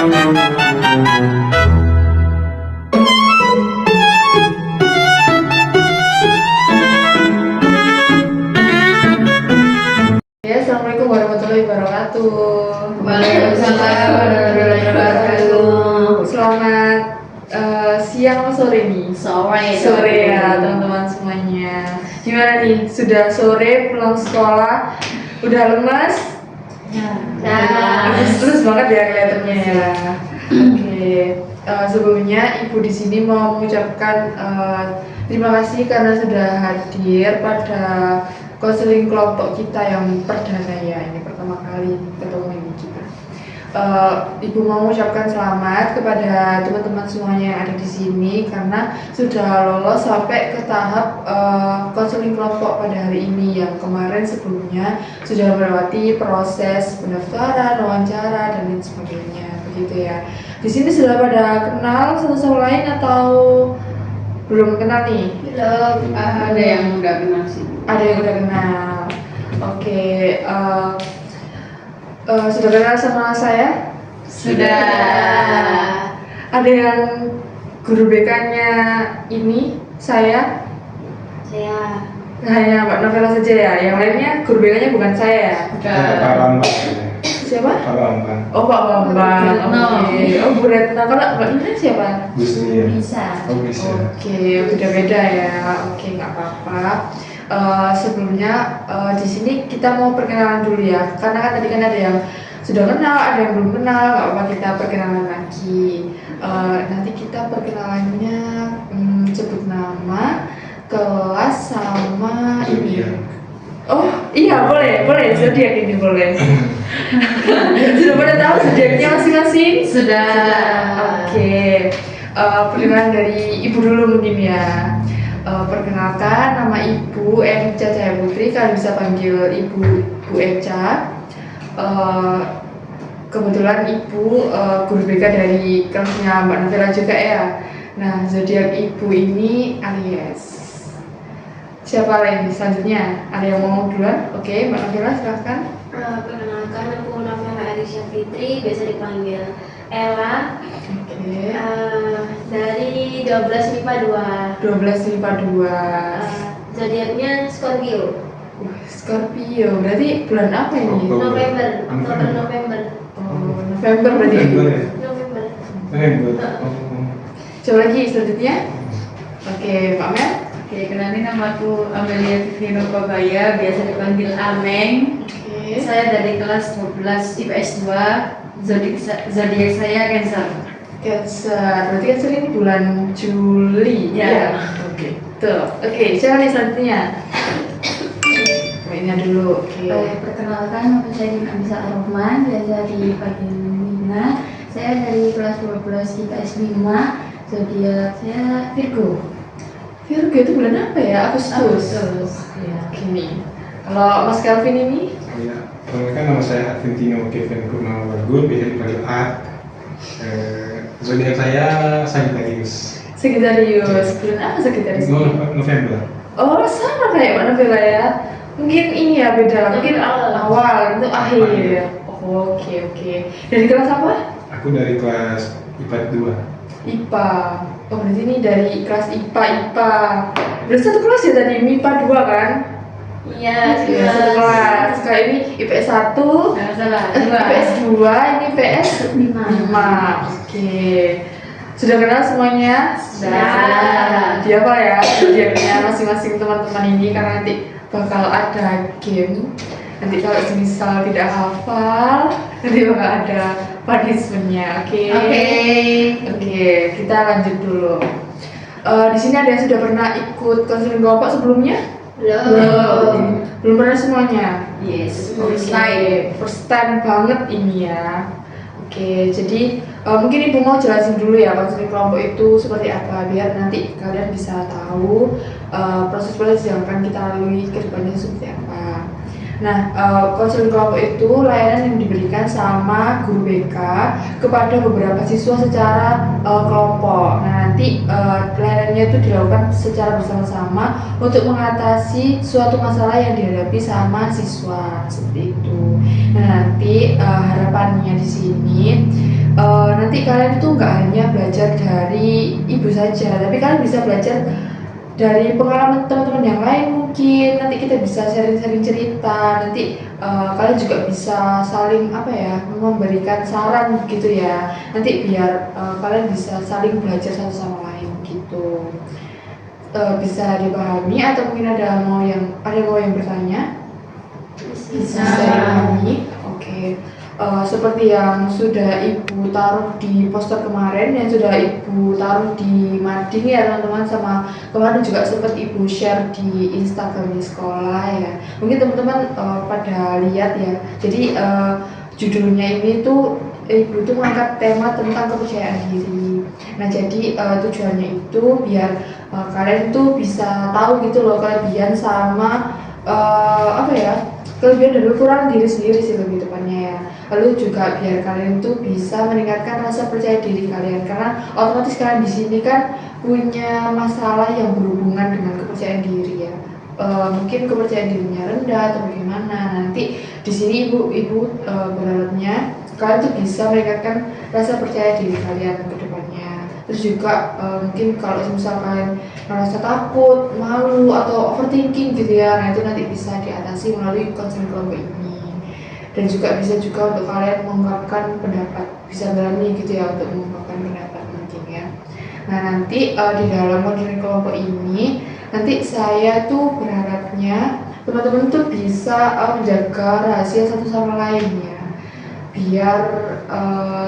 Ya, Assalamualaikum warahmatullahi wabarakatuh. Waalaikumsalam warahmatullahi wabarakatuh. Selamat siang atau sore nih? Sore Ya teman-teman semuanya. Gimana nih? Sudah sore pulang sekolah? Udah lemas? Terus banget ya kelihatannya ya. Oke. Sebelumnya ibu di sini mau mengucapkan terima kasih karena sudah hadir pada konseling kelompok kita yang perdana ya, ini pertama kali ketemu ini kita. Ibu mau mengucapkan selamat kepada teman-teman semuanya yang ada di sini karena sudah lolos sampai ke tahap konseling kelompok pada hari ini, yang kemarin sebelumnya sudah melewati proses pendaftaran, wawancara dan lain sebagainya, begitu ya. Di sini sudah pada kenal satu sama lain atau belum kenal nih? Belum, ada yang udah kenal sih. Ada yang udah kenal. Oke, sudah kenal sama saya? Sudah. Ada yang guru BK-nya ini saya? Saya Hanya Mbak Novela saja ya. Yang lainnya guru BK-nya bukan saya ya? Pak Bambang. Siapa? Pak Bambang. Oh, Pak Bambang. Retno. Oke. Oh, Bu Retno. Kalau Mbak Nina siapa? Gusti ya. bisa. Oh bisa. Oke, beda-beda ya. Oke, nggak apa-apa. Sebelumnya di sini kita mau perkenalan dulu ya, karena kan tadi kan ada yang sudah kenal, ada yang belum kenal, nggak apa-apa kita perkenalan lagi. Nanti kita perkenalannya sebut nama, kelas sama ini. Zodiak. Oh iya, boleh zodiak ini boleh. Sudah pada tahu zodiaknya masing-masing? Sudah. Oke. Perkenalan dari ibu dulu mungkin ya. Perkenalkan, nama ibu Eca Cahaya Putri, kalian bisa panggil ibu Bu Eca. Kebetulan ibu guru BK dari kelasnya Mbak Novela juga ya. Nah, zodiak ibu ini Aries. Siapa lagi selanjutnya? Ada yang mau duluan? Oke, Mbak Novela silahkan. Perkenalkan, aku Novela Arisya Fitri, biasa dipanggil Ella. Oke. Dari 12 MIPA 2. 12 MIPA 2. Zodiaknya Scorpio. Scorpio, berarti bulan apa ini? November. Oh, November berarti. November ya. November. November. Oh. Coba lagi selanjutnya. Oke, Pak Mel. Oke, kenalin namaku Amelia Tivino Pabaya, biasa dipanggil Ameng. Oke. Saya dari kelas 12 IPS 2. Zodiak saya Cancer. Cancer, berarti Cancer ini bulan Juli. Ya. Oke. Tuh. Oke, siapa nih selanjutnya? Mainnya dulu. Oke. Perkenalkan, nama saya Nina Bisa Ar-Rahman, biasa dipanggil Nina. Saya dari kelas 12 IPS 5, zodiak saya Virgo. Virgo itu bulan apa ya? Agustus. Ya. Gini. Kalau Mas Kelvin ini? Oh ya. Perkenalkan, nama saya Adventino Kevin Purnawa Wargun, biasa dipanggil Ad. Zodiak saya Sagittarius. Sagittarius. Bulan apa Sagittarius? November. Oh, sama kayak Mbak Novela ya. Mungkin ini ya beda, mungkin awal itu akhir. Oh, oke. Dari kelas apa? Aku dari kelas IPA 2. IPA. Oh, berarti ini dari kelas IPA. Berarti satu kelas ya tadi, MIPA 2 kan? Iya, Iya, satu kelas. Kayak ini IPS 1, Nggak salah. IPS 2, ini IPS 5. Oke. Sudah kenal semuanya? Sudah. Dia apa ya? Zodiaknya masing-masing teman-teman ini, karena nanti bakal ada game. Nanti kalau misal tidak hafal, nanti bakal ada punishment-nya. Oke. Oke, kita lanjut dulu. Di sini ada yang sudah pernah ikut konseling kelompok sebelumnya? Belum pernah semuanya. Yes. First time banget ini ya. Oke, jadi mungkin Ibu mau jelasin dulu ya konseling kelompok itu seperti apa, biar nanti kalian bisa tahu proses-proses yang akan kita lalui ke depannya seperti apa. Nah, konseling kelompok itu layanan yang diberikan sama guru BK kepada beberapa siswa secara kelompok. Nah, nanti layanannya itu dilakukan secara bersama-sama untuk mengatasi suatu masalah yang dihadapi sama siswa seperti itu. Nah, nanti harapannya di sini nanti kalian tuh nggak hanya belajar dari ibu saja, tapi kalian bisa belajar dari pengalaman teman-teman yang lain mungkin. Nanti kita bisa sharing-sharing cerita, nanti kalian juga bisa saling apa ya, memberikan saran gitu ya, nanti biar kalian bisa saling belajar satu sama lain gitu. Bisa dipahami atau mungkin ada mau yang bertanya? Bisa dipahami. Oke. Seperti yang sudah Ibu taruh di poster kemarin, yang sudah Ibu taruh di mading ya teman-teman, sama kemarin juga sempat Ibu share di Instagram di sekolah ya. Mungkin teman-teman pada lihat ya. Jadi judulnya ini tuh Ibu tuh mengangkat tema tentang kepercayaan diri. Nah jadi tujuannya itu biar kalian tuh bisa tahu gitu loh kelebihan sama apa ya, kelebihan dan kekurangan diri sendiri sih lebih tepatnya ya. Lalu juga biar kalian tuh bisa meningkatkan rasa percaya diri kalian, karena otomatis kalian di sini kan punya masalah yang berhubungan dengan kepercayaan diri ya. Mungkin kepercayaan dirinya rendah atau bagaimana. Nanti di sini ibu berharapnya kalian tuh bisa meningkatkan rasa percaya diri kalian ke depannya. Terus juga mungkin kalau misal kalian merasa takut, malu atau overthinking gitu ya, nah itu nanti bisa diatasi melalui konseling kelompok ini. Dan juga bisa juga untuk kalian mengungkapkan pendapat, bisa berani gitu ya untuk mengungkapkan pendapat mungkin ya. Nah nanti di dalam konseling kelompok ini, nanti saya tuh berharapnya teman-teman tuh bisa menjaga rahasia satu sama lain ya, biar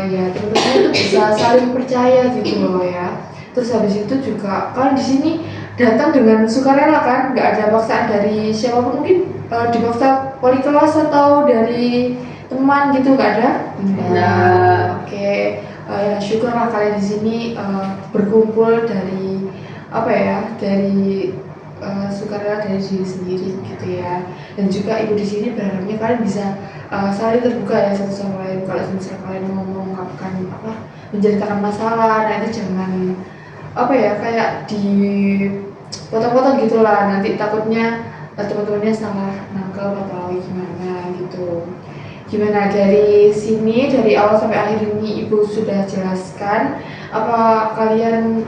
ya teman-teman itu bisa saling percaya gitu loh ya. Terus habis itu juga kalian di sini datang dengan sukarela kan, nggak ada paksaan dari siapapun, mungkin dipaksa wali kelas atau dari teman gitu, nggak ada? Nggak. Oke. Ya syukurlah kalian di sini berkumpul dari apa ya, dari sukarela dari diri sendiri gitu ya. Dan juga ibu di sini berharapnya kalian bisa saling terbuka ya satu sama lain. Kalau misalnya kalian mau mengungkapkan apa, menceritakan masalah, nah itu jangan apa ya, kayak di potong-potong gitulah, nanti takutnya teman-temannya salah nangkep atau gimana gitu. Gimana dari sini, dari awal sampai akhir ini Ibu sudah jelaskan, apa kalian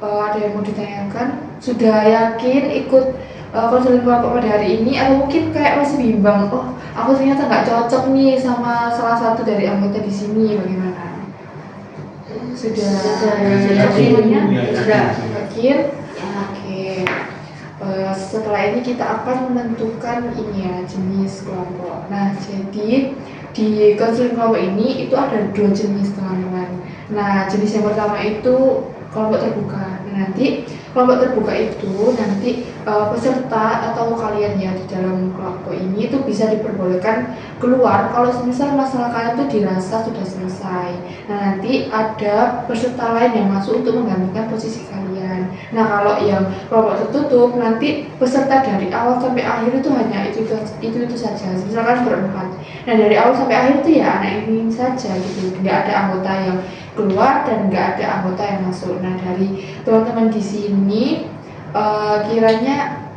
ada yang mau ditanyakan? Sudah yakin ikut konseling kelompok pada hari ini, atau mungkin kayak masih bimbang, oh aku ternyata nggak cocok nih sama salah satu dari anggota di sini, bagaimana? Sudah semuanya? Sudah yakin? Oke. Setelah ini kita akan menentukan ini ya, jenis kelompok. Nah jadi di konseling kelompok ini itu ada 2 jenis teman-teman. Nah jenis yang pertama itu kelompok terbuka. Nah, nanti kelompok terbuka itu nanti peserta atau kalian ya di dalam kelompok ini itu bisa diperbolehkan keluar kalau misal masalah kalian tuh dirasa sudah selesai. Nah nanti ada peserta lain yang masuk untuk menggantikan posisi kalian. Nah kalau yang kelompok tertutup nanti peserta dari awal sampai akhir itu hanya itu saja. Misalkan berempat. Nah dari awal sampai akhir itu ya anak ini saja gitu. Nggak ada anggota yang keluar dan nggak ada anggota yang masuk. Nah dari teman-teman di sini kiranya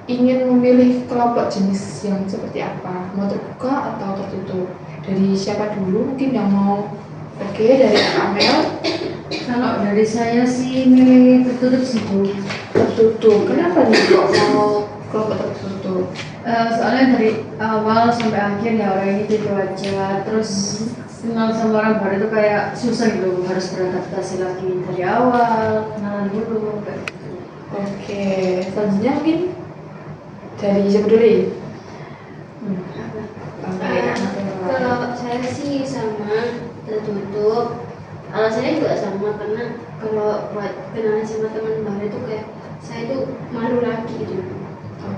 ingin memilih kelompok jenis yang seperti apa, mau terbuka atau tertutup? Dari siapa dulu mungkin yang mau? Oke, dari Amel. Kalau dari saya sih milih tertutup sih Bu. Tertutup. Kenapa nih kok mau kelompok tertutup? Soalnya dari awal sampai akhir ya orang ini gitu aja, terus kenal sama orang baru itu kayak susah gitu, harus beradaptasi lagi dari awal, kenalan dulu kayak gitu. Oke, selanjutnya mungkin dari siapa dulu ya? Kalau saya sih sama tertutup. Alasannya juga sama, karena kalau buat kenalan sama teman baru itu kayak saya itu malu lagi gitu.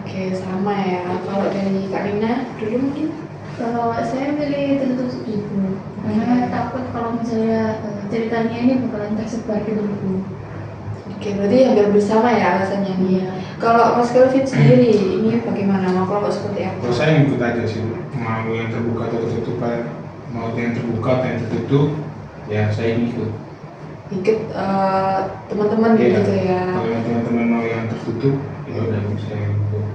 Oke, sama ya. Kalau dari Kak Nina dulu mungkin? Kalau saya pilih tertutup ibu, karena takut kalau misalnya ceritanya ini bakalan tersebar ke ibu. Oke, berarti hampir bersama ya alasannya nih. Kalau Mas Kelvin sendiri, ini bagaimana? Mau kelompok seperti apa? Kalau saya ngikut aja sih, mau yang terbuka atau tertutup, mau yang terbuka atau yang tertutup, ya saya ngikut. Ikut teman-teman Iya. gitu ya. Kalau yang teman-teman mau yang tertutup, ya udah saya ngikut.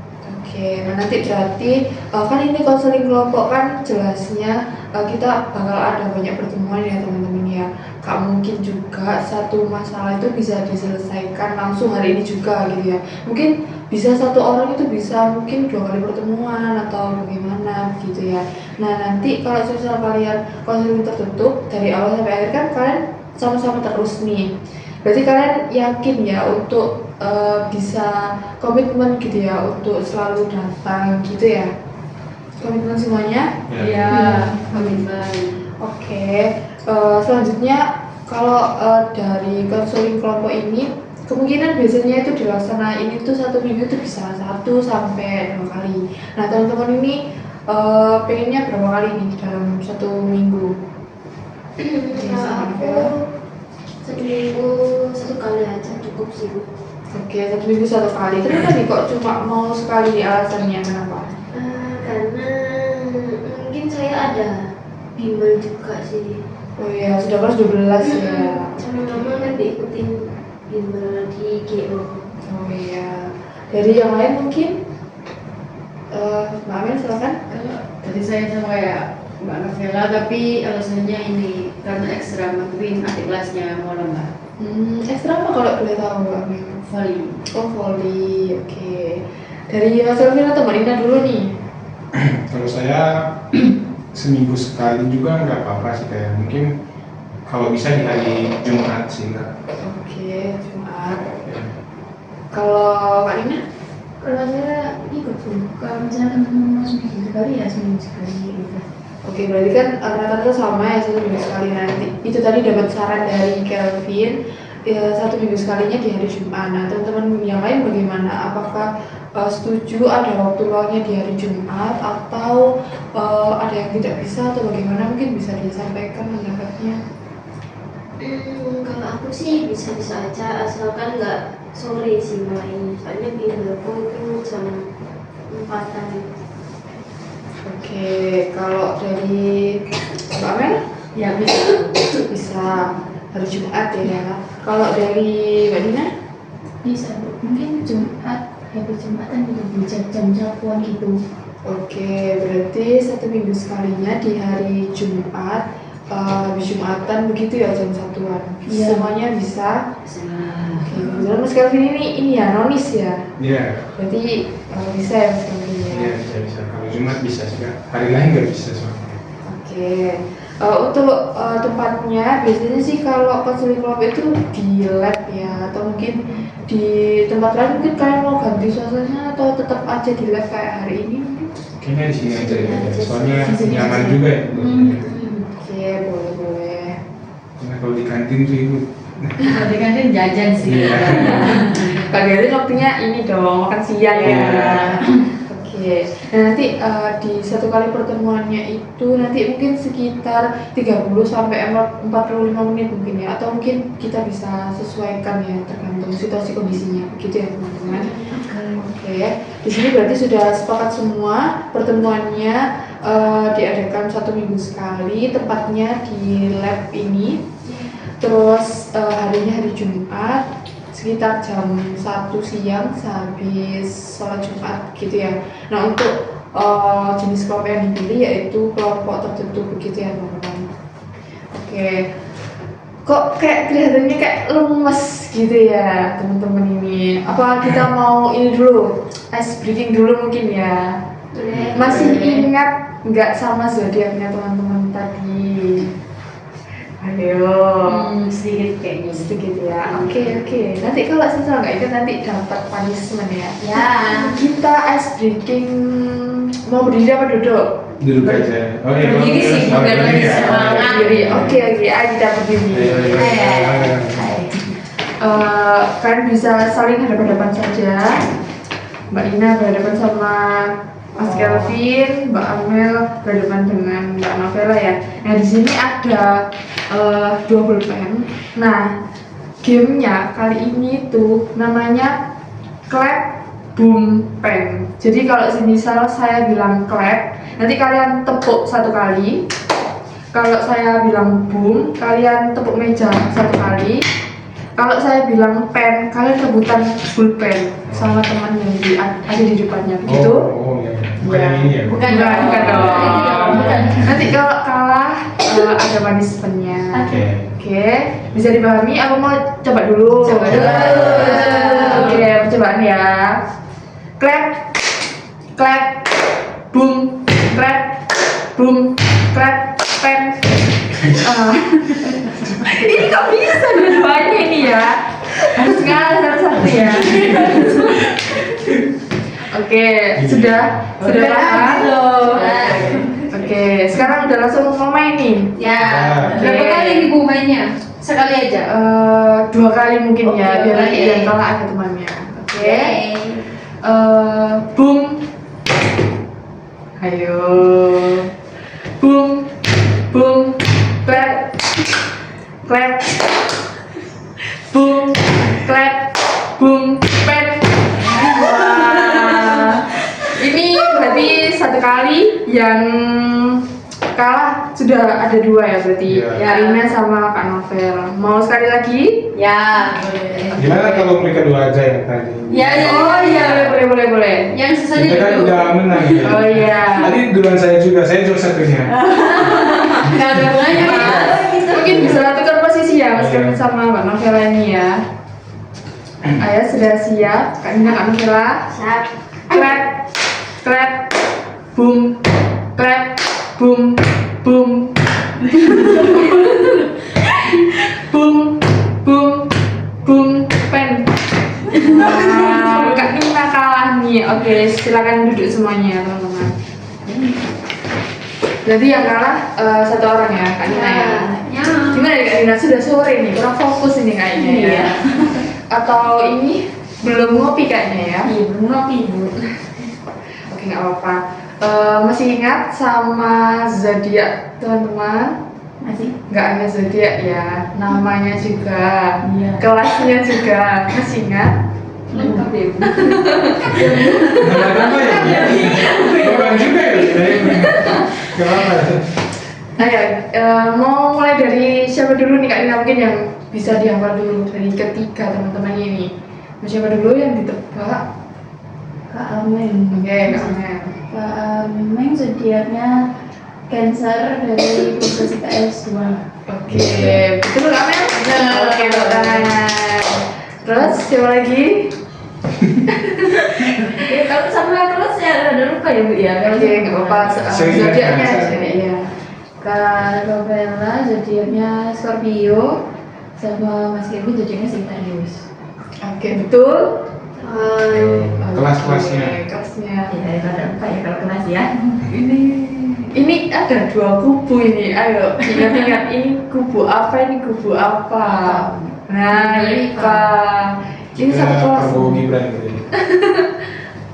Oke, nah nanti berarti kan ini konseling kelompok kan jelasnya kita bakal ada banyak pertemuan ya teman-teman ya. Gak mungkin juga satu masalah itu bisa diselesaikan langsung hari ini juga gitu ya. Mungkin bisa satu orang itu bisa mungkin 2 kali pertemuan atau bagaimana gitu ya. Nah nanti kalau misalnya kalian konseling tertutup dari awal sampai akhir kan kalian sama-sama terus nih. Berarti kalian yakin ya untuk bisa komitmen gitu ya untuk selalu datang gitu ya. Komitmen semuanya? Iya, komitmen. Oke. Selanjutnya kalau dari konseling kelompok ini kemungkinan biasanya itu dilaksanain itu 1 minggu itu bisa 1 sampai 2 kali. Nah teman-teman ini pengennya berapa kali nih dalam 1 minggu? Kalau aku 1 minggu 1 kali aja cukup sih Bu. Oke, 1 minggu 1 kali. Kenapa nih kok cuma mau sekali, alasannya kenapa? Karena mungkin saya ada bimbel juga sih. Oh iya, sudah kelas 12 ya. Sama mama kan diikutin bimbel di GO. Oh iya. Dari yang lain mungkin? Mbak Amin silakan. Kalau dari saya sama kayak Mbak Novela, tapi alasannya ini karena ekstra bantuin adik kelasnya mau lomba Ekstra apa kalau boleh tahu Mbak Amin? volley. Oh volley, oke. Dari Mas Elvin atau Mbak Nina dulu nih? Kalau saya seminggu sekali juga nggak apa-apa sih, kayak mungkin kalau bisa di hari Jumat sih Kak. Oke, Jumat. Ya. Kalau Kak Nina? Kalau saya ikut tuh, kalau misalnya teman-teman mau seminggu sekali ya seminggu sekali gitu. Oke, berarti kan rata-rata sama ya 1 minggu sekali nanti. Itu tadi dapat saran dari Kelvin, ya, 1 minggu sekalinya di hari Jumat. Nah, teman-teman yang lain bagaimana? Apakah setuju ada waktu luangnya di hari Jumat atau ada yang tidak bisa atau bagaimana? Mungkin bisa disampaikan pendapatnya. Kalau aku sih bisa-bisa aja asalkan nggak sore sih mulainya. Soalnya bimbelku itu jam 4-an. Oke, kalau dari Mbak Mel Ya bisa. bisa hari Jumat ya. Kalau dari Mbak Dina? Bisa Bu. Mungkin Jumat, hari Jumatan gitu bisa jam jagoan gitu. Oke, berarti 1 minggu sekalinya di hari Jumat, habis Jumatan begitu ya jam 1-an. Iya. Semuanya bisa. Bisa. Oke, kebetulan Mas Kelvin ini ya nonis ya. Iya, Berarti bisa ya Mas Kelvin ya. iya bisa. Kalau Jumat bisa sih Kak. Hari lain nggak bisa soalnya. Oke. Untuk tempatnya biasanya sih kalau konseling kelompok itu di lab ya atau mungkin di tempat lain, mungkin kalian mau ganti suasananya atau tetap aja di lab kayak hari ini mungkin? Kayaknya di sini aja ya. Di sini Soalnya Di sini nyaman aja. juga ya. Oke, boleh. Karena kalau di kantin tuh itu Kalau di kantin jajan sih. Iya. Kalian waktunya ini dong, makan siang ya. Iya. Oke. Nah, nanti di 1 kali pertemuannya itu nanti mungkin sekitar 30 sampai 45 menit mungkin ya, atau mungkin kita bisa sesuaikan ya tergantung situasi kondisinya. Begitu ya teman-teman. Oke. Di sini berarti sudah sepakat semua pertemuannya diadakan 1 minggu sekali, tempatnya di lab ini. Terus harinya hari Jumat sekitar jam 1 siang sehabis sholat Jumat gitu ya. Nah untuk jenis kelompok yang dipilih yaitu kelompok tertentu begitu ya teman-teman. Oke. Kok kayak kelihatannya kayak lemes gitu ya teman-teman ini. Apa kita mau ini dulu, ice breaking dulu mungkin ya. Masih ingat nggak sama zodiaknya teman-teman tadi? Ayo. Sedikit kayaknya. Sedikit ya. Oke. Nanti kalau siswa nggak itu nanti dapat punishment ya. Ya. Kita ice breaking mau berdiri apa duduk? duduk aja. Oke, Berdiri sih, kalau bukan berdiri ya. semangat. Berdiri. Oke. Ayo kita berdiri. Ayo. Kalian bisa saling hadapan-hadapan saja. Mbak Ina berhadapan sama Mas Kelvin, Mbak Amel berhadapan dengan Mbak Novela ya. Nah di sini ada 2 pulpen. Nah gamenya kali ini tuh namanya clap boom pen. Jadi kalau misal saya bilang clap, nanti kalian tepuk 1 kali. Kalau saya bilang boom, kalian tepuk meja 1 kali. Kalau saya bilang pen, kalian rebutan pulpen sama teman yang ada di depannya, begitu? Oh, iya. Bukan yang ini ya? Bukan Bukan dong. Bukan. Nanti kalau kalah ada punishment-nya. Oke. Oke, bisa dipahami? Aku mau coba dulu. Coba dulu. Oke, percobaan ya. Clap, clap, boom, clap, boom, clap, pen. Ini kok bisa dua-duanya ini ya? Harus ngalah satu-satu ya. Oke, sudah paham? Oke, sekarang udah langsung mau main nih. Ya. Oke. Berapa kali ibu mainnya? Sekali aja. 2 kali mungkin ya, biar nanti Oke. yang kalah ada temannya. Oke. Oke. Boom. Ayo. Boom. Boom. Clap. Clap. Boom. Clap. Boom. Pen. Wah. Ini berarti 1 kali yang kalah sudah ada 2 ya berarti. Iya. Arina sama Kak Novel. Mau sekali lagi? Ya. Gimana kalau mereka dua aja yang tadi? Ya, ya. Oh iya, boleh. Yang sisanya Kita kan dulu. udah menang gitu. Oh iya. Tadi duluan saya juga, saya juara satunya. Nggak ada gunanya Mas. Mungkin bisa tukar posisi ya, meskipun sama Mbak Novela ini ya. Ayo sudah siap, Kak Nina, Kak Novela. Siap. Clap, clap, boom, clap, boom, boom, boom, boom, boom, pen. Wow, Kak Nina kalah nih. Oke, silakan duduk semuanya teman-teman. Jadi yang kalah 1 orang ya, Kak Nina ya. Ya. Gimana ya Kak Nina? Sudah sore nih, kurang fokus ini kayaknya ya. Iya. Atau ini belum ngopi kayaknya ya? Iya, belum ngopi Bu. Oke, nggak apa-apa. Masih ingat sama zodiak teman-teman? Masih? Nggak hanya zodiak ya, namanya juga, Iya. kelasnya juga. Masih ingat? Lengkap ya Bu. Nama-nama ya? Bukan juga ya? Gak apa-apa. Ayo, mau mulai dari siapa dulu nih Kak Nina? Mungkin yang bisa dihafal dulu dari ketiga teman-teman ini. Mau siapa dulu yang ditebak? Kak Ameng. Oke, Kak Amel. Kak Ameng zodiaknya Cancer dari Khusus IPS 2. Oke, betul Kak Amel? Oke, tepuk tangan. Terus siapa lagi? Ya, kalau sama terus ya ada lupa ya Bu ya. Oke, nggak apa-apa. Saya ingat Zodiaknya Cancer. iya. Kak Novela zodiaknya Scorpio, sama Mas Kevin zodiaknya Sagittarius. Oke, betul. Kelas-kelasnya. Oke, kelasnya. Ya, ada lupa ya kalau kelas ya. Ini ada 2 kubu ini. Ayo, ingat-ingat ini kubu apa, ini kubu apa. Nah, IPA. Ini Kita satu kelas. Prabowo Gibran gitu.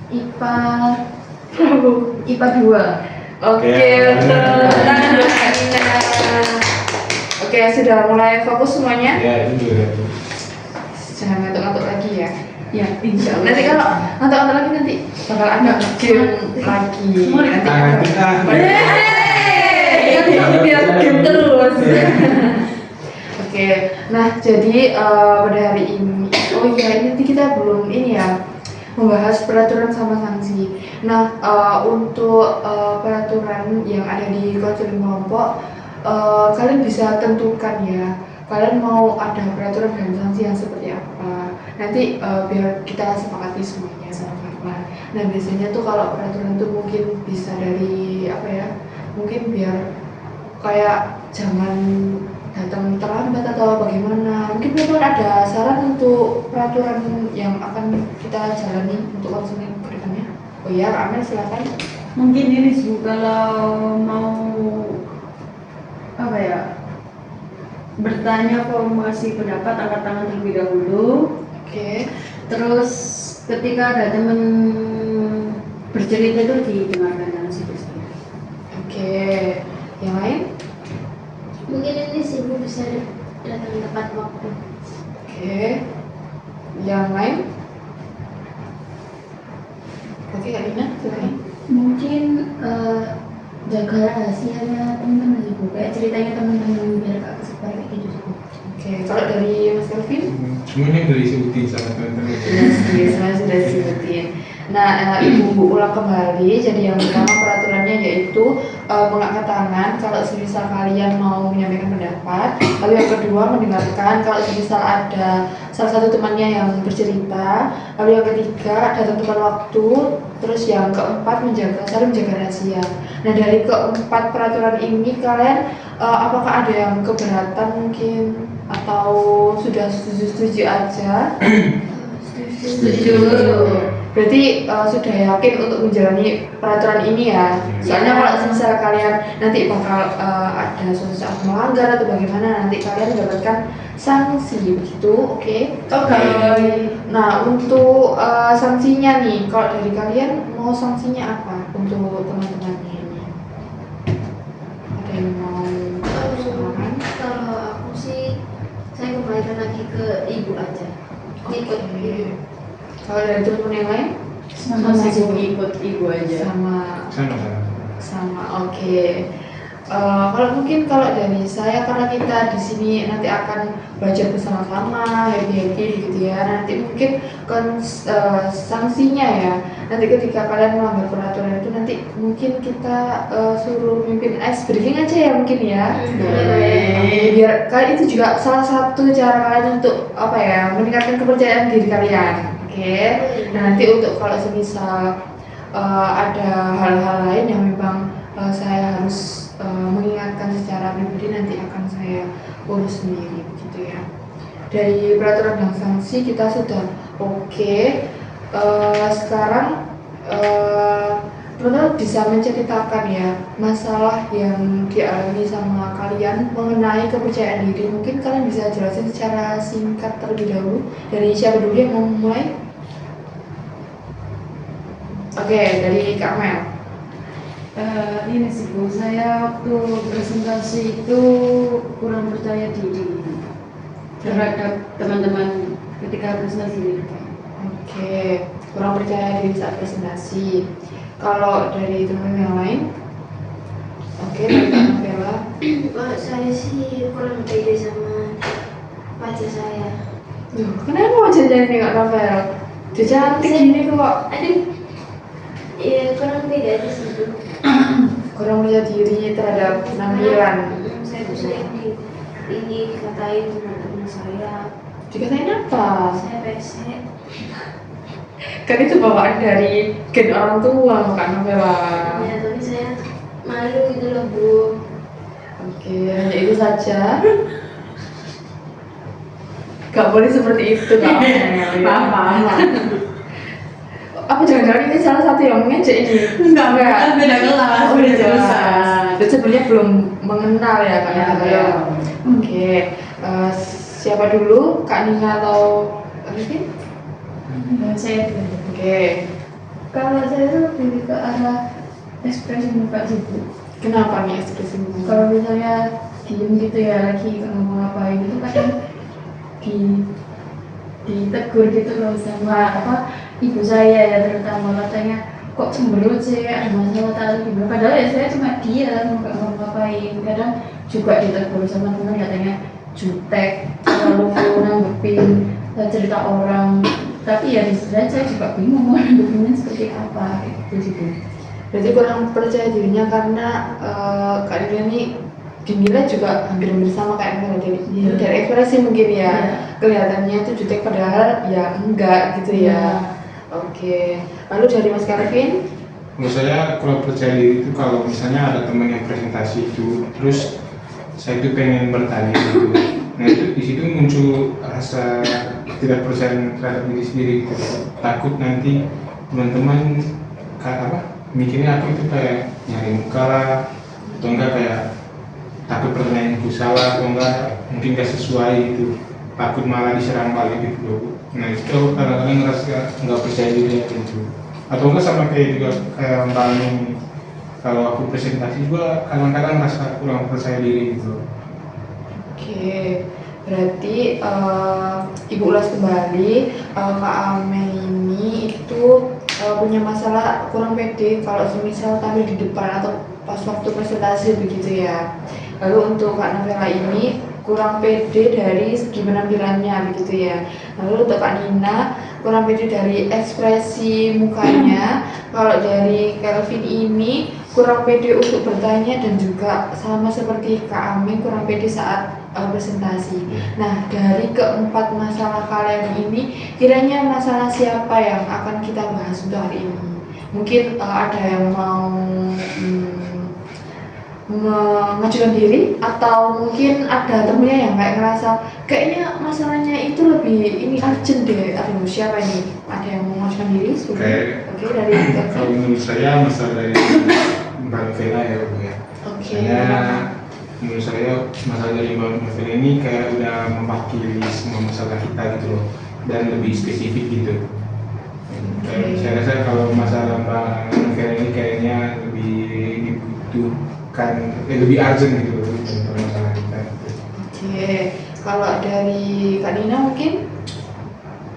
IPA Prabowo. IPA 2. Oke, Ya, betul. benar. Tangan dulu, Kak Nina. Oke, sudah mulai fokus semuanya. Ya, itu juga. Jangan ngantuk-ngantuk lagi ya. Ya, insya Allah. Nanti kalau ngantuk-ngantuk lagi nanti bakal ada game lagi. Nanti Tangan ada. kita. Kan biar game terus. Iya. Oke, nah jadi pada hari ini, oh iya ini nanti kita belum ini ya membahas peraturan sama sanksi. Nah untuk peraturan yang ada di konseling kelompok, kalian bisa tentukan ya. Kalian mau ada peraturan dan sanksi yang seperti apa? Nanti biar kita sepakati semuanya sama-sama. Nah biasanya tuh kalau peraturan tuh mungkin bisa dari apa ya? Mungkin biar kayak jangan datang terlambat atau bagaimana. Mungkin memang ada saran untuk peraturan yang akan kita jalani untuk konseling berikutnya. Oh iya, Kak Amel silakan. Mungkin ini sih Bu, kalau mau apa ya, bertanya formasi pendapat angkat tangan terlebih dahulu. Oke. Terus ketika ada teman bercerita itu didengarkan dengan serius. Oke. Yang lain? Mungkin ini sih Bu bisa datang tepat waktu. Oke. Yang lain? Oke, Kak Dina, silakan. Mungkin jaga rahasianya teman-teman sih Bu, kayak ceritanya teman-teman biar gak kesebar kayak gitu sih Bu. Oke, kalau dari Mas Kelvin? Semuanya udah disebutin sama teman-teman. Iya, semua sudah disebutin. Nah, Ibu ulang kembali. Jadi yang pertama peraturannya yaitu mengangkat tangan kalau semisal kalian mau menyampaikan pendapat. Lalu yang kedua mendengarkan kalau semisal ada salah satu temannya yang bercerita. Lalu yang ketiga datang tepat waktu. Terus yang keempat saling menjaga rahasia. Nah, dari keempat peraturan ini kalian apakah ada yang keberatan mungkin atau sudah setuju aja? Setuju. Berarti sudah yakin untuk menjalani peraturan ini ya. Soalnya kalau misalnya kalian nanti bakal ada suatu saat melanggar atau bagaimana, nanti kalian mendapatkan sanksi begitu, oke? Oke. Nah, untuk sanksinya nih, kalau dari kalian mau sanksinya apa untuk teman-temannya ini? Ada yang mau saran? Kalau aku sih, saya kembalikan lagi ke ibu aja. Ikut ibu. Kalau dari teman-teman yang lain? Masih ikut ibu aja. Sama, oke. Kalau mungkin kalau dari saya, karena kita di sini nanti akan belajar bersama-sama, happy gitu ya. Nanti mungkin sanksinya ya. Nanti ketika kalian melanggar peraturan itu, nanti mungkin kita suruh mimpin ice breaking aja ya mungkin ya. Biar kalian itu juga salah satu cara kalian untuk apa ya, meningkatkan kepercayaan diri kalian. Oke. Nah, nanti untuk kalau semisal ada hal-hal lain yang memang saya harus mengingatkan secara pribadi, nanti akan saya urus sendiri begitu ya. Dari peraturan dan sanksi kita sudah oke. Sekarang teman-teman bisa menceritakan ya masalah yang dialami sama kalian mengenai kepercayaan diri. Mungkin kalian bisa jelasin secara singkat terlebih dahulu. Dari siapa dulu yang mau mulai? Oke, dari Kak Mel. Ini sih Bu, saya waktu presentasi itu kurang percaya diri terhadap teman-teman ketika presentasi. Oke, kurang percaya diri saat presentasi. Kalau dari teman yang lain? Oke, dari Kak Novela. Kalau saya sih kurang pede sama pacar saya. Duh, kenapa wajahnya ini Kak Novel? Dia cantik gini kok. Aduh, iya kurang pede aja sih Bu. Kurang percaya diri terhadap penampilan. Saya tuh sering dikatain teman-teman saya. Dikatain apa? Saya pesek. Kan itu bawaan dari gen orang tua Kak Novela. Ya, tapi saya malu gitu loh Bu. Oke, hanya itu saja. Gak boleh seperti itu Kak Mel. Paham. Apa jangan-jangan ini salah satu yang mengejek ini? Enggak, beda kelas, Oh, beda beda jurusan. kelas. Dan sebenarnya belum mengenal ya Kak Ya, Nina ya. belum. Oke, siapa dulu? Kak Nina atau Arifin? Saya dulu. Oke, Kalau saya tuh lebih ke arah ekspresi muka sih Bu. kenapa nih ekspresimu? Kalau misalnya diem gitu ya lagi nggak ngapa-ngapain itu kadang ditegur gitu loh sama ibu saya ya, terutama katanya kok cemberut sih, ada masalah tadi gimana, padahal ya saya cuma diam nggak ngapa-ngapain. Kadang juga ditegur sama teman katanya jutek, terlalu nanggepin cerita orang, tapi ya di sebenarnya saya juga bingung mau nanggepinnya seperti apa kayak gitu sih Bu. Berarti kurang percaya dirinya karena Kak Nina ini dinilai juga hampir sama kayak Nina dari ekspresi mungkin ya. Iya. Kelihatannya itu jutek padahal ya enggak gitu ya. Oke, lalu dari Mas Karvin? Menurut saya kurang percaya diri itu kalau misalnya ada teman yang presentasi itu, terus saya itu pengen bertanya gitu. Nah itu di situ muncul rasa tidak percaya terhadap diri sendiri gitu. Takut nanti teman-teman mikirnya aku itu kayak nyari muka lah, atau enggak kayak takut pertanyaanku salah, atau enggak mungkin gak sesuai gitu, takut malah diserang balik gitu loh. Nah itu kadang-kadang ngerasa nggak percaya diri gitu, atau enggak sama kayak juga kayak Mbak Ani, kalau aku presentasi juga kadang-kadang ngerasa kurang percaya diri gitu. Oke, berarti Ibu ulas kembali, Kak Amel ini itu punya masalah kurang pede kalau semisal tampil di depan atau pas waktu presentasi begitu ya. Lalu untuk Kak Novela ini kurang pede dari segi penampilannya begitu ya. Lalu untuk Kak Nina kurang pede dari ekspresi mukanya. Kalau dari Kelvin ini kurang pede untuk bertanya dan juga sama seperti Kak Amin kurang pede saat presentasi. Nah, dari keempat masalah kalian ini, kiranya masalah siapa yang akan kita bahas untuk hari ini? Mungkin ada yang mau mengajukan diri, atau mungkin ada temennya yang kayak ngerasa kayaknya masalahnya itu lebih ini urgent deh. Aduh, siapa ini? Ada yang mau mengajukan diri? Oke, dari kalau menurut saya masalah dari Mbak Vela ya Bu ya. Oke. Menurut saya masalah dari Mbak Vela ini kayak udah mewakili semua masalah kita gitu loh, dan lebih spesifik gitu. Saya rasa kalau masalah Mbak Vela ini kayaknya lebih dibutuhkan, lebih urgent gitu loh untuk masalah kita. Oke, kalau dari Kak Nina mungkin?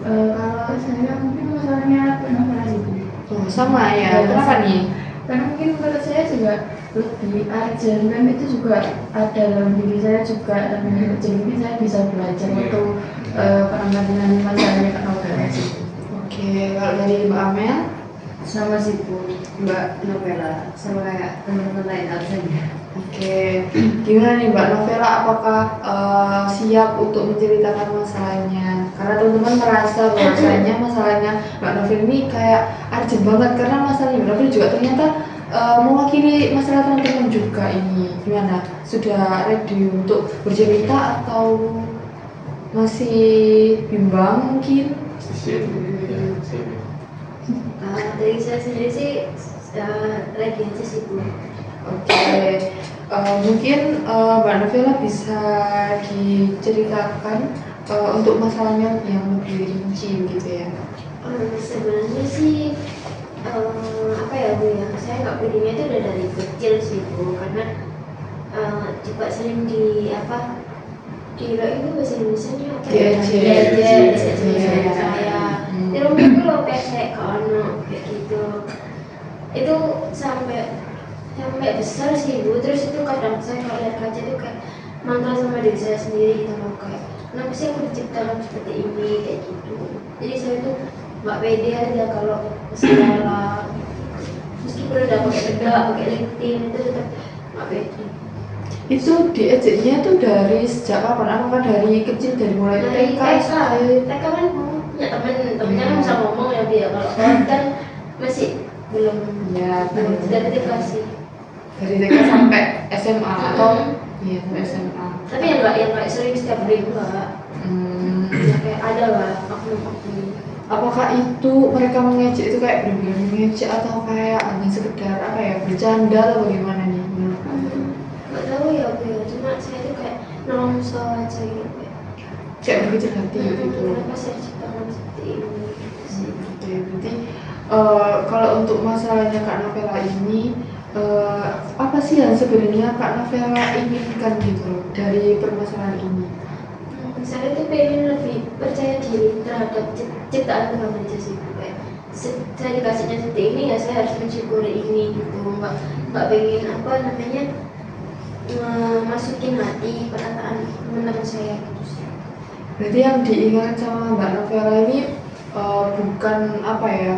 Kalau saya mungkin masalahnya penampilan itu. Oh, sama ya, kenapa nih? Karena mungkin menurut saya juga lebih urgent, dan itu juga ada dalam diri saya juga, dan dari kecil ini saya bisa belajar untuk penampilan masalahnya Kak Novela sih. Oke, kalau dari Mbak Amel? Sama sih Bu, Mbak Novela, sama kayak teman-teman lain alasannya. Oke, gimana nih Mbak Novela, apakah siap untuk menceritakan masalahnya? Karena teman-teman merasa bahwasanya masalahnya Mbak Novela ini kayak urgent banget, karena masalahnya Mbak Novela juga ternyata mewakili masalah teman-teman juga ini. Gimana? Sudah ready untuk bercerita atau masih bimbang mungkin? Dari saya sendiri sih lagi aja sih Bu. Oke, mungkin Mbak Novela bisa diceritakan untuk masalahnya yang lebih rinci gitu ya. Sebenarnya sih apa ya Bu ya, saya nggak pedenya itu udah dari kecil sih Bu, karena juga sering di apa di itu bahasa Indonesia apa ya? Diajak saya di rumah itu loh pesek kalau kayak gitu, itu sampai besar sih Bu. Terus itu kadang saya kalau lihat kaca itu kayak mantra sama diri saya sendiri gitu loh, kayak kenapa sih aku diciptakan seperti ini kayak gitu. Jadi saya tuh nggak pede aja kalau salah, meskipun udah pakai bedak, pakai lip tint, itu tetap nggak pede. Itu diajaknya tuh dari sejak kapan? Apakah dari kecil, dari mulai Dari TK? TK kan punya temennya kan bisa ngomong ya dia, kalau orang kan masih belum Ya, dari TK sih. dari TK sampai SMA atau iya sampai SMA. Tapi yang nggak sering setiap hari enggak. Ya kayak ada lah oknum-oknum. Apakah itu mereka mengejek itu kayak benar-benar mengejek atau kayak hanya sekedar apa ya, bercanda atau bagaimana nih menurut kamu? Nggak tahu ya Bu ya, cuma saya tuh kayak nongso aja gitu. Kayak berkecil hati gitu. Kenapa saya diciptakan seperti ini? Oke, berarti kalau untuk masalahnya Kak Novela ini apa sih yang sebenarnya Kak Novela inginkan gitu loh dari permasalahan ini? Saya tuh pengen lebih percaya diri terhadap ciptaan Tuhan aja sih Bu. Kayak saya dikasihnya seperti ini ya saya harus mensyukuri ini gitu. Nggak pengen apa namanya masukin hati perkataan teman-teman saya gitu sih. Berarti yang diingat sama Mbak Novela ini bukan apa ya,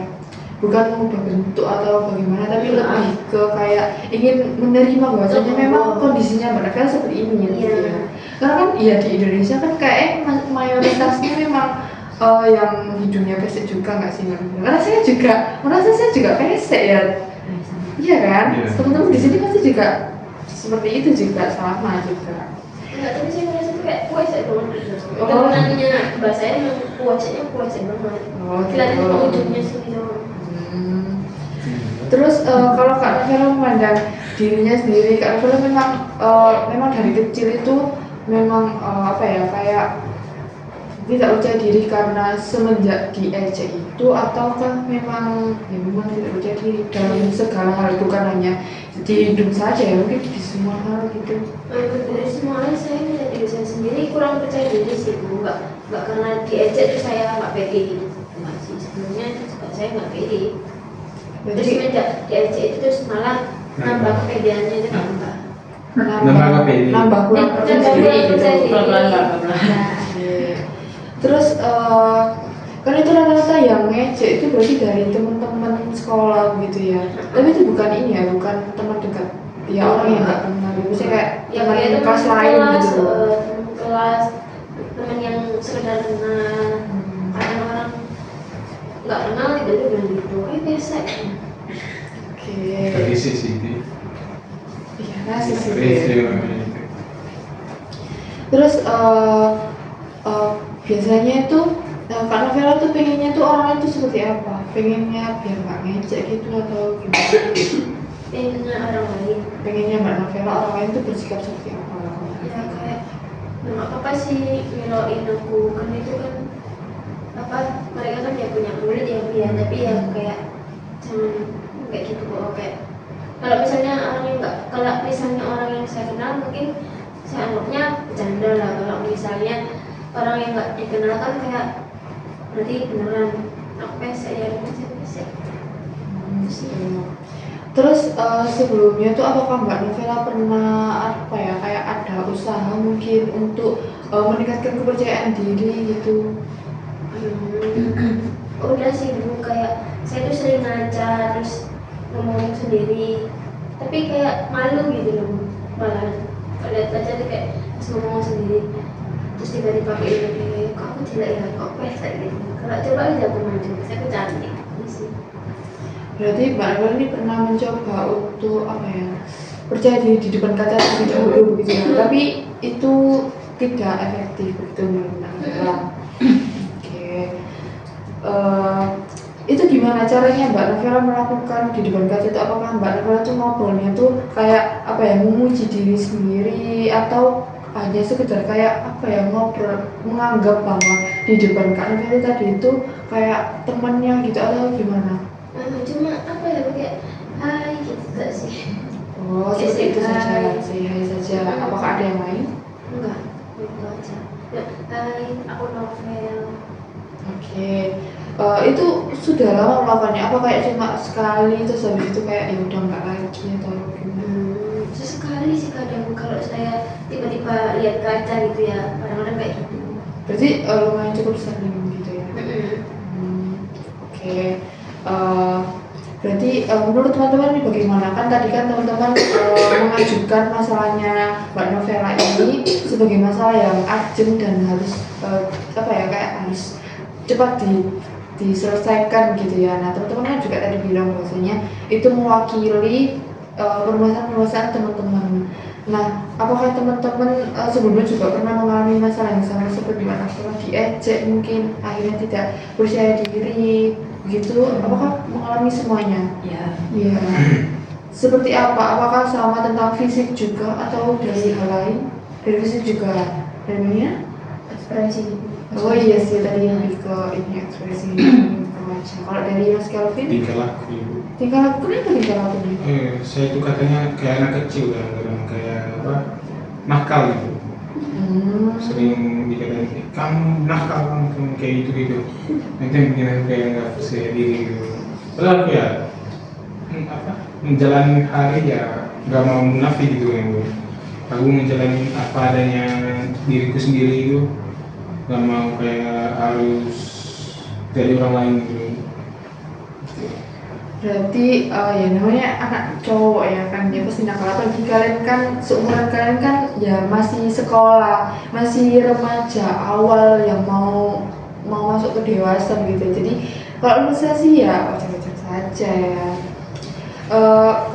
bukan mengubah bentuk atau bagaimana, tapi lebih ke kayak ingin menerima bahwasanya memang kondisinya Mbak Novela seperti ini ya. Gitu ya. Karena kan ya di Indonesia kan kayak mayoritasnya memang yang hidungnya pesek juga nggak sih Mbak Novela? Karena saya juga merasa saya juga pesek ya. Iya kan? Iya. Teman-teman di sini pasti juga seperti itu juga, sama juga. Enggak, tapi saya merasa tuh kayak puasa banget gitu. Oh. Turunannya bahasanya memang puasanya puasa banget. Oh, Kelihatan gitu. ujungnya sih gitu. Terus kalau Kak Novela memandang dirinya sendiri, Kak Novela memang dari kecil itu memang apa ya, kayak tidak percaya diri karena semenjak diejek itu, ataukah memang tidak percaya diri dalam segala hal, bukan hanya di hidup saja ya, mungkin di semua hal gitu. Dari semua hal saya melihat diri saya sendiri kurang percaya diri sih Bu. Enggak karena diejek itu saya nggak pede gitu. Enggak sih, sebelumnya juga saya nggak pede. Terus Berarti semenjak diejek itu terus malah nambah kepedeannya itu nambah. Nambah KPI. nambah kurang Nambah percaya kurang diri percaya gitu. diri. Pelan-pelan Kak, pelan-pelan. Oke. Terus kan itu rata-rata yang ngejek itu berarti dari teman-teman sekolah gitu ya. Tapi itu bukan ini ya, bukan teman dekat. Ya orang yang nggak kenal gitu. Maksudnya kayak Ya teman kayak kelas lain gitu. teman kelas, teman yang sekedar kenal. Kadang orang nggak kenal tiba-tiba bilang gitu, biasa ya. Oke. Terisi sih itu. Iya, nasi sih. Terisi namanya itu. Terus biasanya itu Kak Novela tuh pengennya tuh orangnya tuh seperti apa? Pengennya biar nggak ngejek gitu atau gimana? Pengennya orang lain. Pengennya Mbak Novela orang lain tuh bersikap seperti apa? Ya kayak nggak apa-apa sih ngeloin aku kan itu kan apa mereka kan ya punya murid yang dia tapi ya kayak jangan kayak gitu kok kayak kalau misalnya orang yang nggak kalau misalnya orang yang saya kenal mungkin saya anggapnya bercanda lah kalau misalnya orang yang nggak dikenal kan kayak berarti beneran apa saya pesek Terus sebelumnya tuh apakah Mbak Novela pernah apa ya kayak ada usaha mungkin untuk meningkatkan kepercayaan diri gitu? Udah sih Bu kayak saya tuh sering ngaca terus ngomong sendiri tapi kayak malu gitu loh Bu. Malah kalau lihat aja tuh kayak pas ngomong sendiri terus tiba-tiba kayak kok aku jelek ya kok pesek gitu kalau coba aja aku maju saya tuh cantik gitu sih. Berarti Mbak Novela ini pernah mencoba untuk apa ya percaya diri di depan kaca terlebih dahulu begitu ya? Tapi itu tidak efektif begitu menurut Mbak Novela. Itu gimana caranya Mbak Novela melakukan di depan kaca itu? Apakah Mbak Novela tuh ngobrolnya tuh kayak apa ya memuji diri sendiri atau hanya sekedar kayak apa ya ngobrol menganggap bahwa di depan Kak Novela tadi itu kayak temannya gitu atau gimana? Cuma apa ya kayak hai gitu gak sih? Oh seperti itu saja, say hai saja. Apakah ada yang lain? Enggak, itu aja. Ya, hai aku Novel. Oke. Itu sudah lama melakukannya? Apa kayak cuma sekali terus habis itu kayak ya udah nggak lagi atau gimana? Sesekali sih kadang kalau saya tiba-tiba lihat kaca gitu ya kadang-kadang kayak gitu. Berarti lumayan cukup sering gitu ya? Oke. Berarti menurut teman-teman ini bagaimana? Kan tadi kan teman-teman mengajukan masalahnya Mbak Novela ini sebagai masalah yang urgent dan harus apa ya kayak harus cepat diselesaikan gitu ya. Nah teman-teman kan juga tadi bilang bahwasanya itu mewakili permasalahan teman-teman. Nah apakah teman-teman sebelumnya juga pernah mengalami masalah yang sama seperti Mbak Novela diejek mungkin akhirnya tidak percaya diri begitu? Apakah mengalami semuanya? Ya. Iya. Seperti apa? Apakah sama tentang fisik juga atau dari hal lain? Dari fisik juga. Dari mana? Ekspresi. Oh iya sih tadi lebih ke ini ekspresi ke wajah. Kalau dari Mas Kelvin, Tingkah laku ibu. tingkah laku kenapa tingkah lakunya? Saya itu katanya kayak anak kecil kadang-kadang kayak apa nakal gitu. Sering dikatain kamu nakal kamu kayak gitu nanti yang bikin aku kayak nggak percaya diri gitu. Padahal aku ya apa menjalani hari ya nggak mau munafik gitu kan Bu. Aku menjalani apa adanya diriku sendiri itu nggak mau kayak harus dari orang lain gitu. Berarti ya namanya anak cowok ya kan dia pasti nakal. Apalagi kalian kan seumuran kalian kan ya masih sekolah, masih remaja awal yang mau masuk ke dewasa gitu. Jadi kalau menurut saya sih ya wajar-wajar saja ya.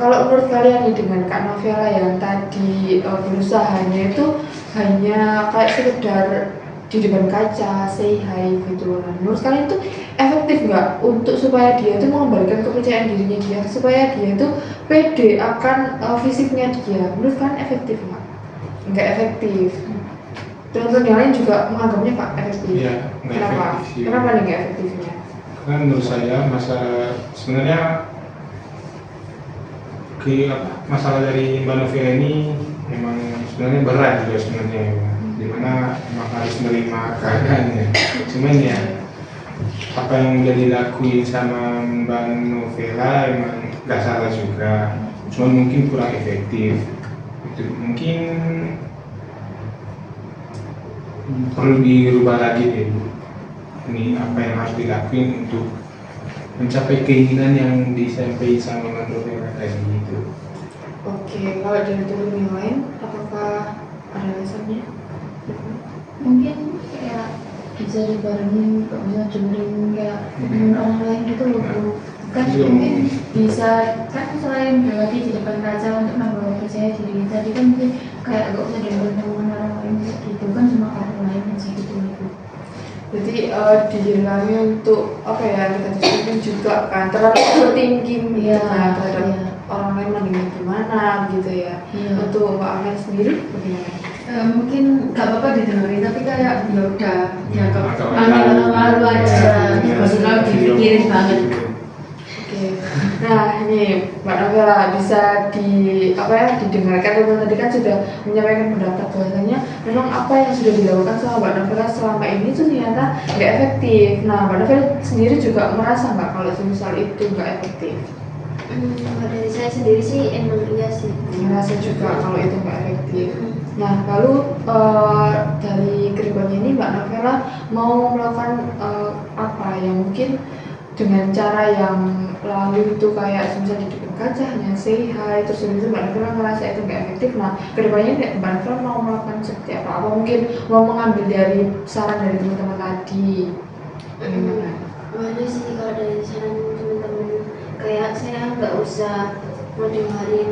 Kalau menurut kalian nih dengan Kak Novela yang tadi berusahanya itu hanya kayak sekedar di depan kaca, say hi gitu. Nah, menurut kalian itu efektif nggak untuk supaya dia itu mengembalikan kepercayaan dirinya dia, supaya dia itu pede akan fisiknya dia? Menurut kalian efektif nggak? Nggak efektif. Teman-teman yang lain juga menganggapnya nggak efektif. Iya, nggak Kenapa? efektif sih. Kenapa nih nggak efektifnya? Karena menurut saya sebenarnya masalah dari Mbak Novela ini memang sebenarnya berat juga sebenarnya ya. Dimana memang harus menerima keadaannya. Cuman ya apa yang udah dilakuin sama Mbak Novela emang nggak salah juga. Cuman mungkin kurang efektif. itu mungkin perlu dirubah lagi deh Bu. Ini apa yang harus dilakuin untuk mencapai keinginan yang disampaikan sama Mbak Novela tadi itu. Oke, kalau dari teman yang lain, apakah ada alasannya? Mungkin kayak bisa dibarengin, kok bisa dengerin kayak temen orang lain gitu loh Bu. Kan Iya. mungkin bisa kan selain berlatih di depan kaca untuk nambah percaya diri tadi kan mungkin kayak gak usah dengerin omongan orang lain gitu kan cuma orang lain aja gitu loh Bu. Jadi dihilangin untuk apa ya, kita diskusikan juga kan terlalu overthinking gitu Iya, kan terhadap iya. orang lain mandangnya gimana gitu ya. Iya. Untuk Mbak Amel sendiri bagaimana? Mungkin gak apa-apa didengerin tapi kayak ya udah ya Agak malu aja Iya. maksudnya dipikirin banget. Oke. Nah, ini Mbak Novela bisa didengarkan teman tadi kan sudah menyampaikan pendapat bahwasanya memang apa yang sudah dilakukan sama Mbak Novela selama ini tuh ternyata nggak efektif. Nah, Mbak Novela sendiri juga merasa nggak kalau misal itu nggak efektif? Kalau dari saya sendiri sih emang iya sih. Merasa juga kalau itu nggak efektif. Nah, lalu dari kedepannya ini Mbak Novela mau melakukan apa yang mungkin dengan cara yang lalu itu kayak misalnya di depan kaca hanya say hi terus habis itu Mbak Novela ngerasa itu nggak efektif. Nah, kedepannya Mbak Novela mau melakukan seperti apa? Apa mungkin mau mengambil dari saran dari teman-teman tadi? Bagaimana? Mana sih kalau dari saran teman-teman, kayak saya nggak usah mau dengerin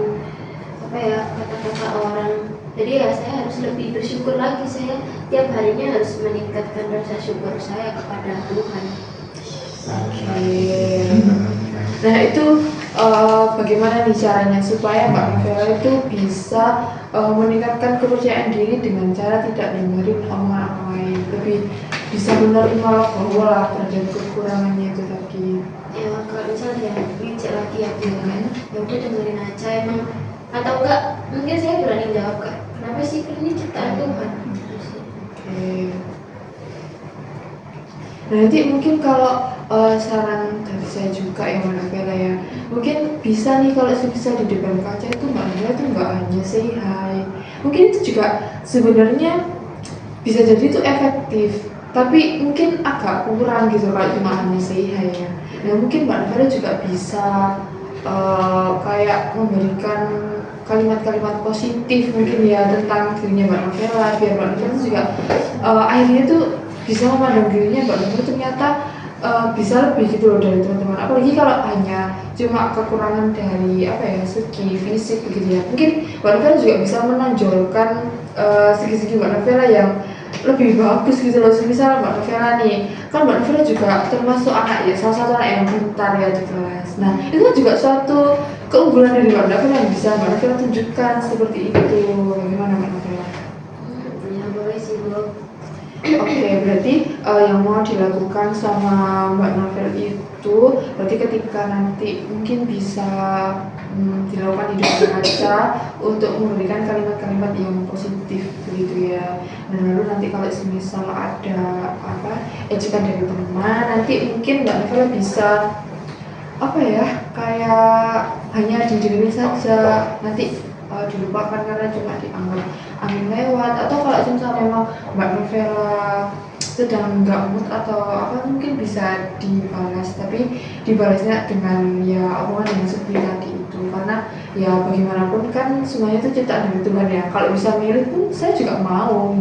apa ya kata-kata orang. Jadi ya saya harus lebih bersyukur lagi, saya tiap harinya harus meningkatkan rasa syukur saya kepada Tuhan. Oke. Nah itu bagaimana nih caranya supaya Mbak Novela itu bisa meningkatkan kepercayaan diri dengan cara tidak dengerin omongan orang lain, lebih bisa menerima bahwa lah terhadap kekurangannya itu tadi. Ya kalau misalnya ya ngecek lagi ya kan, ya udah dengerin aja emang, atau enggak mungkin saya berani jawab kak, kenapa sih ini ciptaan Tuhan. Oke. Nah nanti mungkin kalau saran dari saya juga yang Mbak Novela ya, mungkin bisa nih kalau bisa di depan kaca itu Mbak Novela tuh nggak hanya say hi, mungkin itu juga sebenarnya bisa jadi itu efektif, tapi mungkin agak kurang gitu kalau cuma hanya say hi ya. Nah mungkin Mbak Novela juga bisa kayak memberikan kalimat-kalimat positif mungkin ya tentang dirinya Mbak Novela, biar Mbak Novela itu juga akhirnya tuh bisa memandang dirinya Mbak Novela ternyata bisa lebih gitu loh dari teman-teman. Apalagi kalau hanya cuma kekurangan dari apa ya segi fisik begitu ya. Mungkin Mbak Novela juga bisa menonjolkan segi-segi Mbak Novela yang lebih bagus gitu loh. Misal Mbak Novela nih, kan Mbak Novela juga termasuk anak ya, salah satu anak yang pintar ya di kelas. Nah itu juga suatu keunggulan dari Mbak Novela yang bisa Mbak Novela tunjukkan seperti itu. Bagaimana Mbak Novela? Ya boleh sih Bu. Oke, berarti yang mau dilakukan sama Mbak Novel itu berarti ketika nanti mungkin bisa dilakukan di depan kaca untuk memberikan kalimat-kalimat yang positif begitu ya. Nah lalu nanti kalau misal ada apa ejekan dari teman, nanti mungkin Mbak Novel bisa apa ya kayak hanya didengerin saja, nanti dilupakan karena cuma dianggap angin lewat, atau kalau misalnya memang Mbak Novela sedang nggak mood atau apa mungkin bisa dibalas, tapi dibalasnya dengan ya omongan yang seperti tadi itu, karena ya bagaimanapun kan semuanya itu ciptaan dari Tuhan ya. Kalau bisa milih pun saya juga mau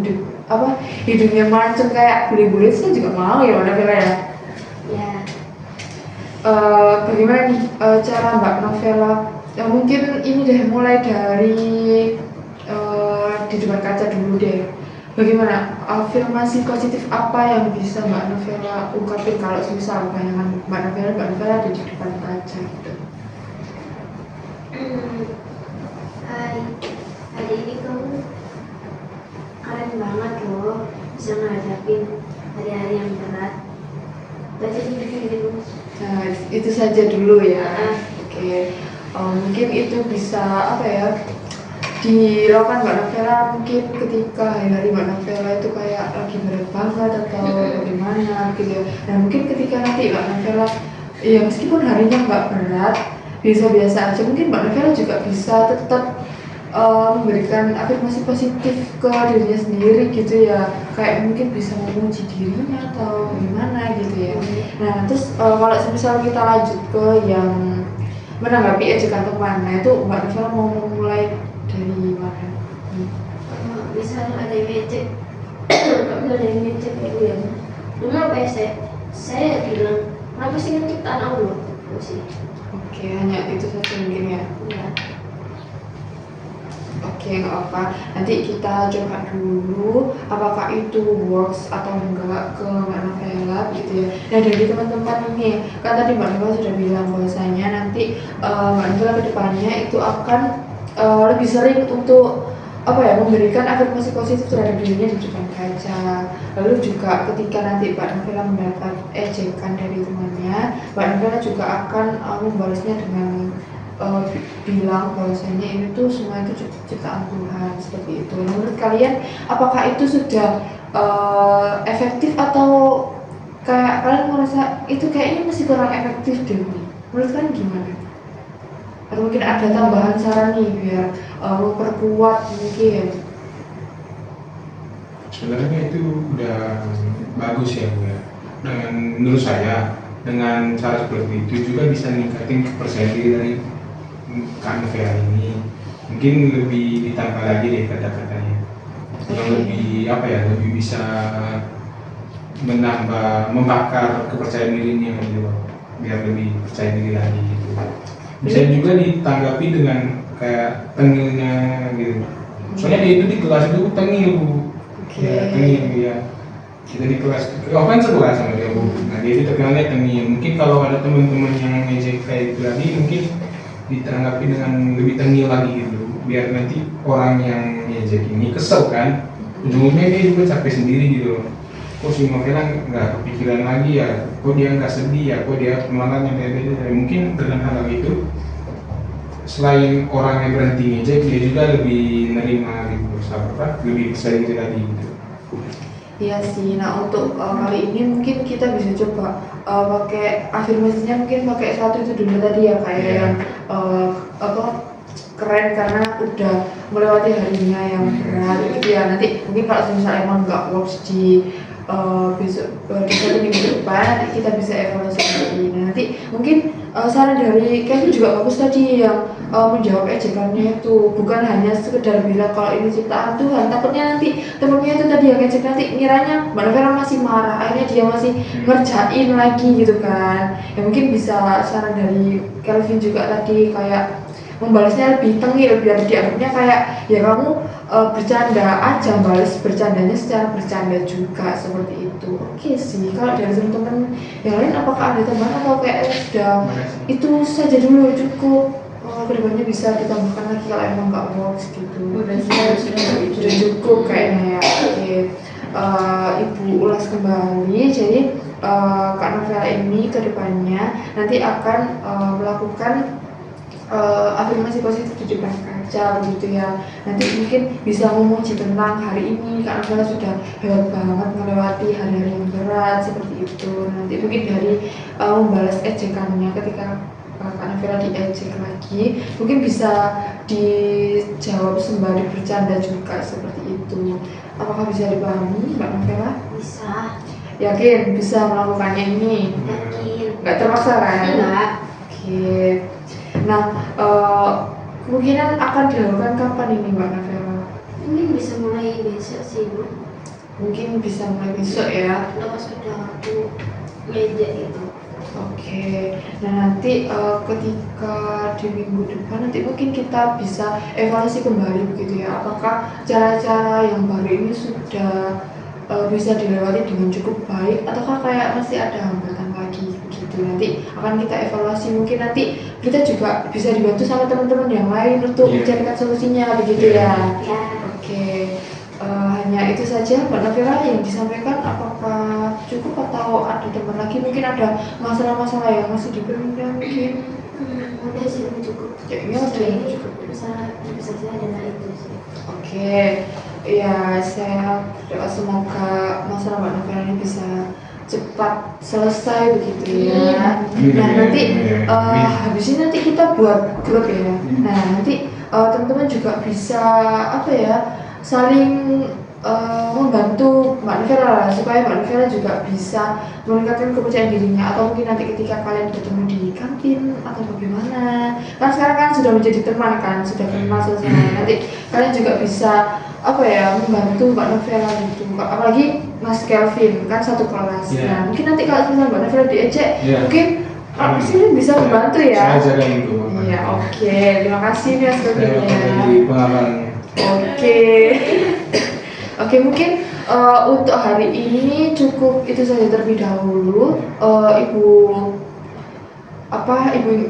hidupnya mancung kayak bule-bule, saya juga mau ya Mbak Novela ya. Ya. Bagaimana nih cara Mbak Novela? Ya, mungkin ini deh mulai dari di depan kaca dulu deh. Bagaimana afirmasi positif apa yang bisa Mbak Novela ungkapin kalau misal bayangan Mbak Novela ada di depan kaca gitu? Hai, hari ini kamu keren banget loh, bisa ngadapin hari-hari yang berat. Baca dulu. Nah itu saja dulu ya. Oke. Mungkin itu bisa apa ya dilakukan Mbak Novela mungkin ketika hari-hari Mbak Novela itu kayak lagi berat banget atau bagaimana gitu ya. Nah mungkin ketika nanti Mbak Novela ya meskipun harinya nggak berat, biasa-biasa aja, mungkin Mbak Novela juga bisa tetap memberikan afirmasi positif ke dirinya sendiri gitu ya, kayak mungkin bisa memuji dirinya atau gimana gitu ya. Nah terus kalau misal kita lanjut ke yang menanggapi ejekan teman, nah itu Mbak Nova mau memulai dari mana? Misal ada yang ngecek kalau ada yang ngecek kayak gue ya dulu apa ya, saya bilang kenapa sih kan ciptaan Allah sih. Oke, hanya itu saja mungkin ya. Ya. Oke, nggak apa. Nanti kita coba dulu apakah itu works atau enggak ke Mbak Novela gitu ya. Nah dari teman-teman ini, kan tadi Mbak Novela sudah bilang bahwasanya nanti Mbak Novela kedepannya itu akan lebih sering untuk memberikan afirmasi positif terhadap dirinya di depan kaca. Lalu juga ketika nanti Mbak Novela mendapat ejekan dari temannya, Mbak Novela juga akan membalasnya dengan bilang bahwasanya ini tuh semua itu ciptaan Tuhan, seperti itu. Menurut kalian apakah itu sudah efektif atau kayak kalian merasa itu kayaknya masih kurang efektif deh? Menurut kalian gimana? Atau mungkin ada tambahan saran nih biar memperkuat mungkin? Sebenarnya itu udah bagus ya Bu ya. Dengan menurut saya dengan cara seperti itu juga bisa meningkatkan kepercayaan diri dari Kak Novela ini. Mungkin lebih ditambah lagi deh kata-katanya yang lebih lebih bisa membakar kepercayaan dirinya gitu, biar lebih percaya diri lagi gitu. Bisa juga ditanggapi dengan kayak tengilnya gitu. Soalnya dia itu di kelas itu tengil Bu. Ya, tengil ya. Kita di kelas, kan sekelas sama dia Bu. Nah dia itu terkenalnya tengil. Mungkin kalau ada teman-teman yang ngejek kayak gitu lagi, mungkin ditanggapi dengan lebih tengil lagi gitu. Biar nanti orang yang ngejek ini kesel kan. Ujungnya dia juga capek sendiri gitu. Kok si Novela nggak kepikiran lagi ya? Kok dia nggak sedih ya? Kok dia malah yang beda-beda? Mungkin dengan hal itu, selain orang yang berhenti ngejek, dia juga lebih nerima gitu, lebih percaya diri lagi gitu. Iya sih. Nah untuk kali ini mungkin kita bisa coba pakai afirmasinya, mungkin pakai satu itu dulu tadi ya, kayak yang keren karena udah melewati harinya yang berat gitu ya. Nanti mungkin kalau misalnya emang nggak works di besok minggu depan, nanti kita bisa evaluasi lagi. Nah, nanti mungkin saran dari Kevin juga bagus tadi yang menjawab ejekannya itu, bukan hanya sekedar bilang kalau ini ciptaan Tuhan. Takutnya nanti temennya itu tadi yang ngejek nanti ngiranya Mbak Novela masih marah, akhirnya dia masih ngerjain lagi gitu kan. Ya mungkin bisa saran dari Kelvin juga tadi kayak membalasnya lebih tengil, biar dianggapnya kayak ya kamu bercanda aja, balas bercandanya secara bercanda juga, seperti itu. Oke sih, kalau dari teman-teman yang lain apakah ada teman atau kayak sudah itu saja dulu cukup? Kedepannya bisa ditambahkan lagi kalau emang nggak works gitu. Sudah cukup kayaknya ya. Oke. Ibu ulas kembali, jadi Kak Novela ini kedepannya nanti akan melakukan afirmasi positif di depan kaca begitu ya. Nanti mungkin bisa memuji tentang hari ini Kak Novela sudah hebat banget melewati hari-hari yang berat seperti itu. Nanti mungkin dari membalas ejekannya ketika Kak Novela diejek lagi, mungkin bisa dijawab sembari bercanda juga seperti itu. Apakah bisa dipahami Mbak Novela? Bisa. Yakin bisa melakukannya ini? Yakin. Nggak terpaksa kan? Enggak. Oke. Nah, kemungkinan akan dilakukan kapan ini Mbak Novela? Mungkin bisa mulai besok sih Bu. Mungkin bisa mulai besok ya. Kalau sudah aku ngejek gitu. Oke. Nah nanti ketika di minggu depan nanti mungkin kita bisa evaluasi kembali begitu ya. Apakah cara-cara yang baru ini sudah bisa dilewati dengan cukup baik ataukah kayak masih ada hambatan lagi begitu. Nanti akan kita evaluasi, mungkin nanti kita juga bisa dibantu sama teman-teman yang lain untuk mencarikan solusinya begitu ya. Oke. Hanya itu saja Mbak Novela yang disampaikan. Apakah cukup atau ada teman lagi, mungkin ada masalah-masalah yang masih dipendam mungkin? Udah sih cukup. Kayaknya udah cukup. Bisa saja adalah itu sih. Oke, ya saya berdoa semoga masalah Mbak Novela ini bisa cepat selesai begitu ya. Nah nanti habis ini nanti kita buat grup ya. Nah nanti teman-teman juga bisa apa ya, saling membantu Mbak Nivela supaya Mbak Nivela juga bisa meningkatkan kepercayaan dirinya, atau mungkin nanti ketika kalian bertemu di kantin atau bagaimana, kan sekarang kan sudah menjadi teman kan, sudah kenal selesai, nanti kalian juga bisa apa ya, membantu Mbak Nivela gitu, apalagi Mas Kelvin kan satu kelas. Nah mungkin nanti kalau misalnya Mbak Nivela diejek, mungkin sini bisa membantu ya. Saya ajarkan itu. Iya, oke. Terima kasih Mas Kelvin ya. Jadi pengalamannya. Oke. Oke, mungkin untuk hari ini cukup itu saja terlebih dahulu. Ibu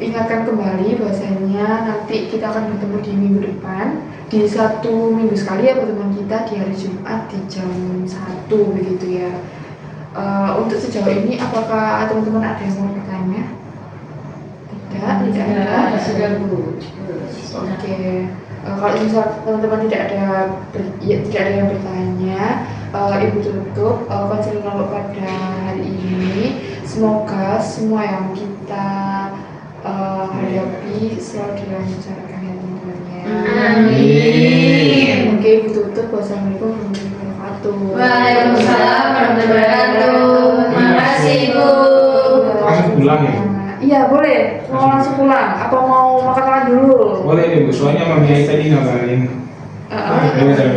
ingatkan kembali bahwasanya nanti kita akan bertemu di minggu depan, di 1 minggu sekali ya pertemuan kita di hari Jumat di jam 1 begitu ya. Untuk sejauh ini apakah teman-teman ada yang mau bertanya? Tidak ada. Sudah Bu. Oke. Kalau misal teman-teman tidak ada yang bertanya, Ibu tutup konseling kelompok pada hari ini. Semoga semua yang kita hadapi selalu dilancarkan ya teman-temannya. Amin. Oke, Ibu tutup. Wassalamualaikum warahmatullahi wabarakatuh. Waalaikumsalam warahmatullahi wabarakatuh. Makasih Ibu. Langsung pulang ya? Iya boleh. Mau langsung pulang? Apa mau makan dulu? Boleh nih Bu, soalnya Mami tadi ngabarin. Ah, Ini saya